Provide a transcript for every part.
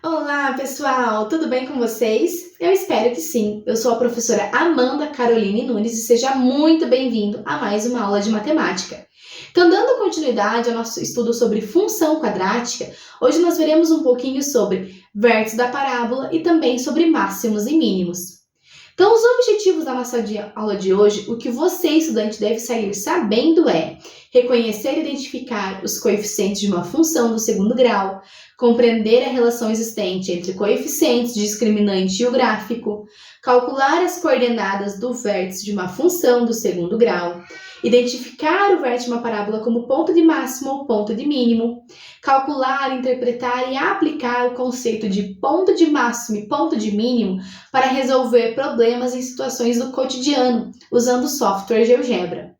Olá, pessoal! Tudo bem com vocês? Eu espero que sim. Eu sou a professora Amanda Caroline Nunes e seja muito bem-vindo a mais uma aula de matemática. Então, dando continuidade ao nosso estudo sobre função quadrática, hoje nós veremos um pouquinho sobre vértices da parábola e também sobre máximos e mínimos. Então, os objetivos da nossa aula de hoje, o que você, estudante, deve sair sabendo é reconhecer e identificar os coeficientes de uma função do segundo grau, compreender a relação existente entre coeficientes, discriminante e o gráfico, calcular as coordenadas do vértice de uma função do segundo grau, identificar o vértice de uma parábola como ponto de máximo ou ponto de mínimo, calcular, interpretar e aplicar o conceito de ponto de máximo e ponto de mínimo para resolver problemas em situações do cotidiano, usando o software GeoGebra.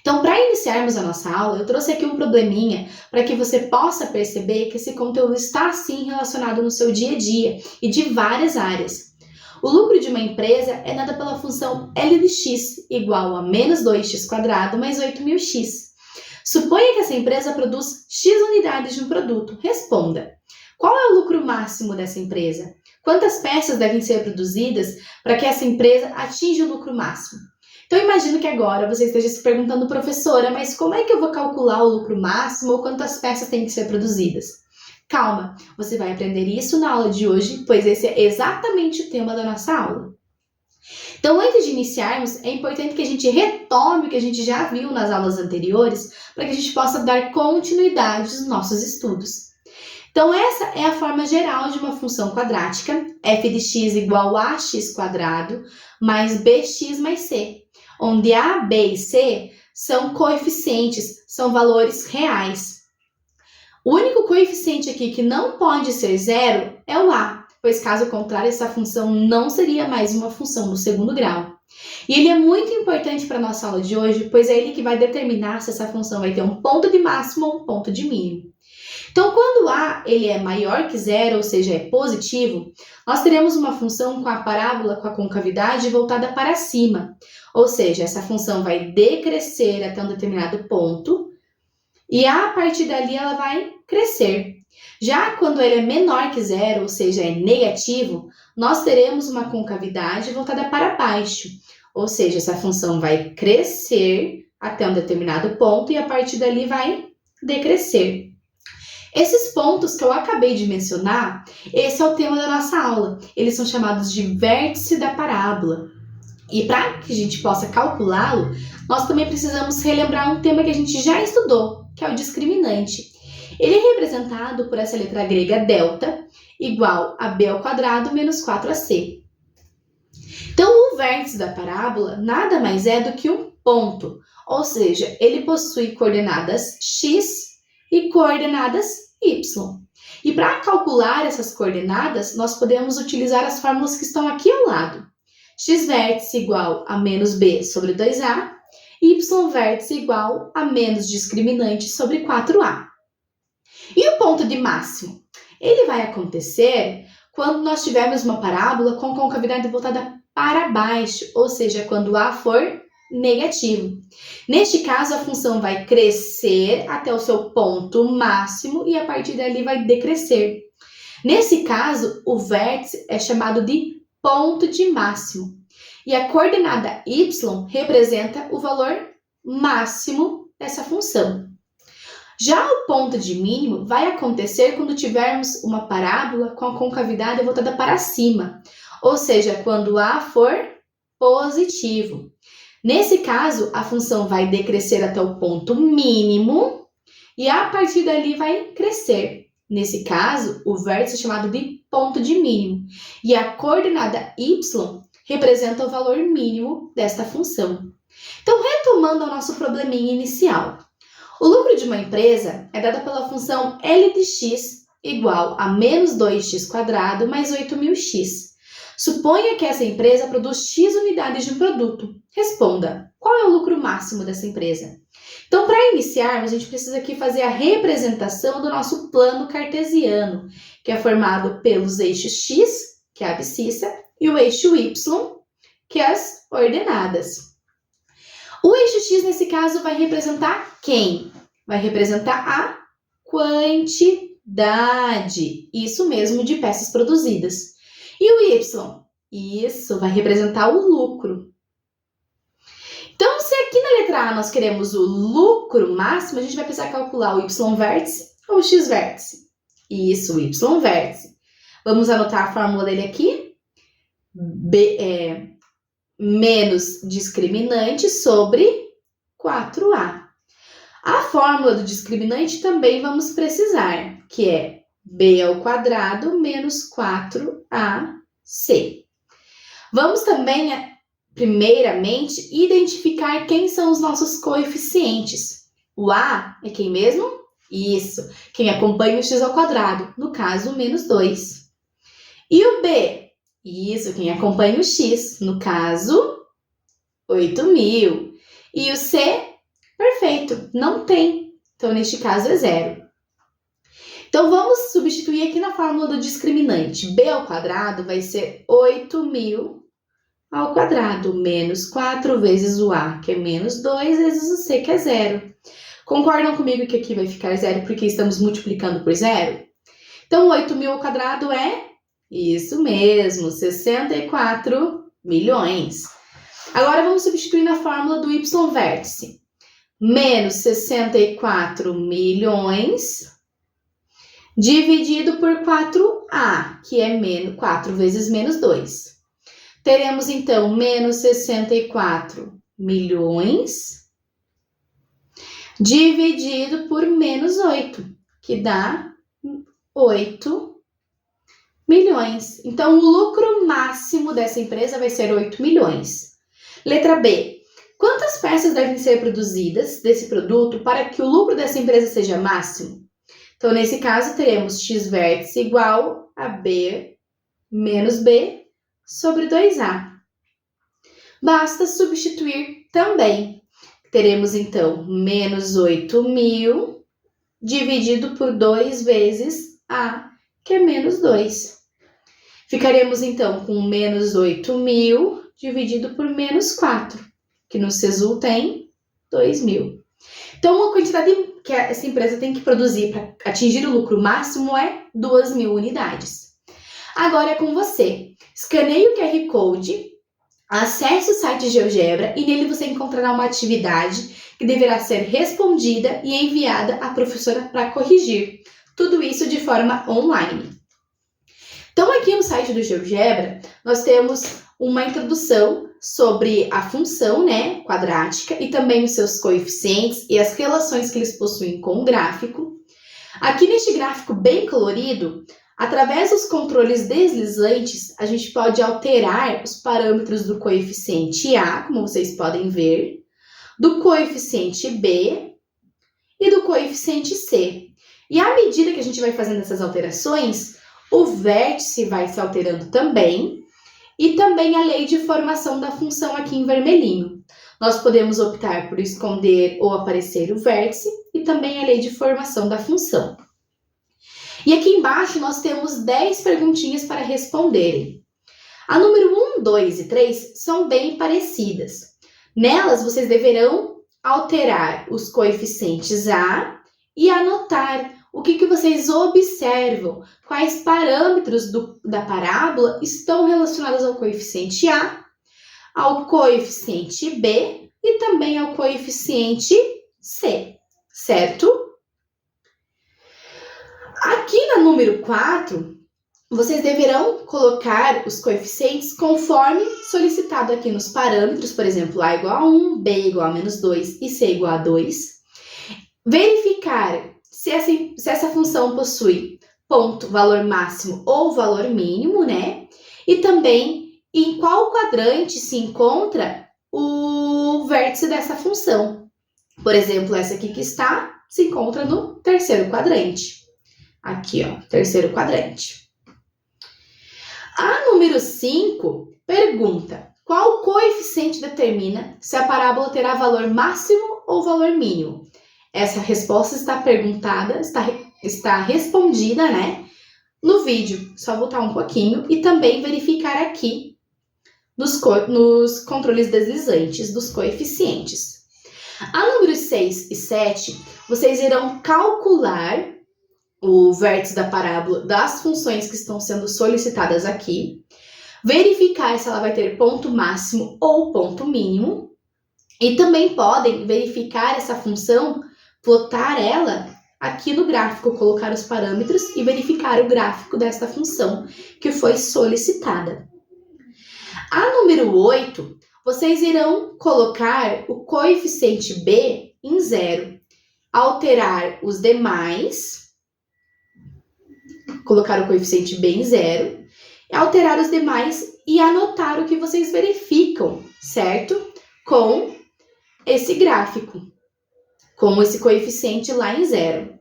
Então, para iniciarmos a nossa aula, eu trouxe aqui um probleminha para que você possa perceber que esse conteúdo está, sim, relacionado no seu dia a dia e de várias áreas. O lucro de uma empresa é dado pela função L de x igual a menos 2x² mais 8.000x. Suponha que essa empresa produz x unidades de um produto. Responda. Qual é o lucro máximo dessa empresa? Quantas peças devem ser produzidas para que essa empresa atinja o lucro máximo? Então, imagino que agora você esteja se perguntando, professora, mas como é que eu vou calcular o lucro máximo ou quantas peças têm que ser produzidas? Calma, você vai aprender isso na aula de hoje, pois esse é exatamente o tema da nossa aula. Então, antes de iniciarmos, é importante que a gente retome o que a gente já viu nas aulas anteriores, para que a gente possa dar continuidade aos nossos estudos. Então, essa é a forma geral de uma função quadrática, f de x igual a x² mais bx mais c, onde a, b e c são coeficientes, são valores reais. O único coeficiente aqui que não pode ser zero é o a, pois caso contrário, essa função não seria mais uma função do segundo grau. E ele é muito importante para a nossa aula de hoje, pois é ele que vai determinar se essa função vai ter um ponto de máximo ou um ponto de mínimo. Então, quando a ele é maior que zero, ou seja, é positivo, nós teremos uma função com a parábola com a concavidade voltada para cima. Ou seja, essa função vai decrescer até um determinado ponto e a partir dali ela vai crescer. Já quando ele é menor que zero, ou seja, é negativo, nós teremos uma concavidade voltada para baixo. Ou seja, essa função vai crescer até um determinado ponto e a partir dali vai decrescer. Esses pontos que eu acabei de mencionar, esse é o tema da nossa aula. Eles são chamados de vértice da parábola. E para que a gente possa calculá-lo, nós também precisamos relembrar um tema que a gente já estudou, que é o discriminante. Ele é representado por essa letra grega delta, igual a b ao quadrado menos 4ac. Então, o vértice da parábola nada mais é do que um ponto, ou seja, ele possui coordenadas x e coordenadas y. E para calcular essas coordenadas, nós podemos utilizar as fórmulas que estão aqui ao lado. X vértice igual a menos b sobre 2a, y vértice igual a menos discriminante sobre 4a. E o ponto de máximo? Ele vai acontecer quando nós tivermos uma parábola com concavidade voltada para baixo, ou seja, quando a for negativo. Neste caso, a função vai crescer até o seu ponto máximo e a partir dali vai decrescer. Nesse caso, o vértice é chamado de ponto de máximo. E a coordenada y representa o valor máximo dessa função. Já o ponto de mínimo vai acontecer quando tivermos uma parábola com a concavidade voltada para cima, ou seja, quando a for positivo. Nesse caso, a função vai decrescer até o ponto mínimo e a partir dali vai crescer. Nesse caso, o vértice é chamado de ponto de mínimo e a coordenada y representa o valor mínimo desta função. Então, retomando ao nosso probleminha inicial. O lucro de uma empresa é dado pela função L de x igual a menos 2x² mais 8.000x. Suponha que essa empresa produz x unidades de um produto. Responda, qual é o lucro máximo dessa empresa? Então, para iniciarmos, a gente precisa aqui fazer a representação do nosso plano cartesiano, que é formado pelos eixos x, que é a abscissa, e o eixo y, que é as ordenadas. O eixo x, nesse caso, vai representar quem? Vai representar a quantidade. quantidade, isso mesmo, de peças produzidas. E o Y? Isso vai representar o lucro. Então, se aqui na letra A nós queremos o lucro máximo, a gente vai precisar calcular o Y vértice ou o X vértice. Isso, o Y vértice. Vamos anotar a fórmula dele aqui. Menos discriminante sobre 4A. A fórmula do discriminante também vamos precisar, que é B ao quadrado menos 4AC. Vamos também, primeiramente, identificar quem são os nossos coeficientes. O A é quem mesmo? Isso, quem acompanha o x ao quadrado, no caso, menos 2. E o B? Isso, quem acompanha o x, no caso, 8.000. E o C? Perfeito, não tem. Então, neste caso, é 0. Então, vamos substituir aqui na fórmula do discriminante. B ao quadrado vai ser 8.000 ao quadrado, menos 4 vezes o A, que é menos 2, vezes o C, que é 0. Concordam comigo que aqui vai ficar 0 porque estamos multiplicando por 0? Então, 8.000 ao quadrado é, isso mesmo, 64 milhões. Agora, vamos substituir na fórmula do Y vértice. Menos 64 milhões dividido por 4A, que é 4 vezes menos 2. Teremos, então, menos 64 milhões dividido por menos 8, que dá 8 milhões. Então, o lucro máximo dessa empresa vai ser 8 milhões. Letra B. Quantas peças devem ser produzidas desse produto para que o lucro dessa empresa seja máximo? Então, nesse caso, teremos x vértice igual a B menos B sobre 2A. Basta substituir também. Teremos, então, menos 8.000 dividido por 2 vezes A, que é menos 2. Ficaremos, então, com menos 8.000 dividido por menos 4, que nos resulta em 2.000. Então, a quantidade que essa empresa tem que produzir para atingir o lucro máximo é 2.000 unidades. Agora é com você. Escaneie o QR Code, acesse o site GeoGebra e nele você encontrará uma atividade que deverá ser respondida e enviada à professora para corrigir. Tudo isso de forma online. Então, aqui no site do GeoGebra, nós temos uma introdução sobre a função, quadrática e também os seus coeficientes e as relações que eles possuem com o gráfico. Aqui neste gráfico bem colorido, através dos controles deslizantes, a gente pode alterar os parâmetros do coeficiente A, como vocês podem ver, do coeficiente B e do coeficiente C. E à medida que a gente vai fazendo essas alterações, o vértice vai se alterando também, e também a lei de formação da função aqui em vermelhinho. Nós podemos optar por esconder ou aparecer o vértice e também a lei de formação da função. E aqui embaixo nós temos 10 perguntinhas para responderem. A número 1, 2 e 3 são bem parecidas. Nelas vocês deverão alterar os coeficientes A e anotar o que vocês observam, quais parâmetros da parábola estão relacionados ao coeficiente A, ao coeficiente B e também ao coeficiente C, certo? Aqui na número 4, vocês deverão colocar os coeficientes conforme solicitado aqui nos parâmetros, por exemplo, A igual a 1, B igual a menos 2 e C igual a 2. Verificar se essa função possui ponto, valor máximo ou valor mínimo, E também em qual quadrante se encontra o vértice dessa função. Por exemplo, essa aqui que se encontra no terceiro quadrante. Aqui, terceiro quadrante. A número 5 pergunta: qual coeficiente determina se a parábola terá valor máximo ou valor mínimo? Essa resposta está respondida, no vídeo. Só voltar um pouquinho e também verificar aqui nos controles deslizantes dos coeficientes. A números 6 e 7, vocês irão calcular o vértice da parábola das funções que estão sendo solicitadas aqui, verificar se ela vai ter ponto máximo ou ponto mínimo, e também podem verificar essa função, plotar ela aqui no gráfico, colocar os parâmetros e verificar o gráfico desta função que foi solicitada. A número 8, vocês irão colocar o coeficiente b em 0, alterar os demais, colocar o coeficiente b em 0, alterar os demais e anotar o que vocês verificam, certo? Com esse gráfico, com esse coeficiente lá em 0.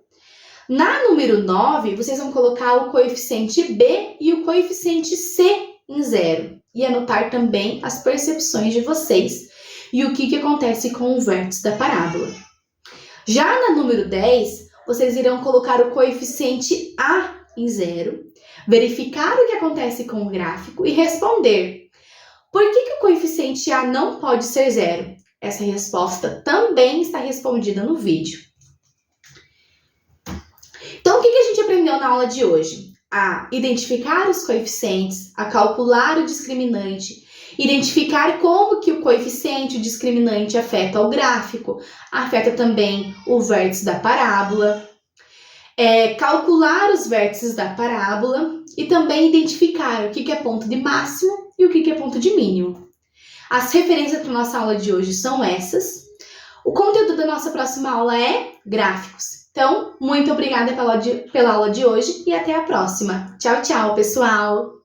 Na número 9, vocês vão colocar o coeficiente b e o coeficiente c em 0 e anotar também as percepções de vocês e o que acontece com o vértice da parábola. Já na número 10, vocês irão colocar o coeficiente a em 0, verificar o que acontece com o gráfico e responder: por que o coeficiente a não pode ser 0? Essa resposta também está respondida no vídeo. Então, o que a gente aprendeu na aula de hoje? A identificar os coeficientes, a calcular o discriminante, identificar como que o coeficiente, o discriminante afeta o gráfico, afeta também o vértice da parábola, calcular os vértices da parábola e também identificar o que é ponto de máximo e o que é ponto de mínimo. As referências para a nossa aula de hoje são essas. O conteúdo da nossa próxima aula é gráficos. Então, muito obrigada pela aula de hoje e até a próxima. Tchau, tchau, pessoal!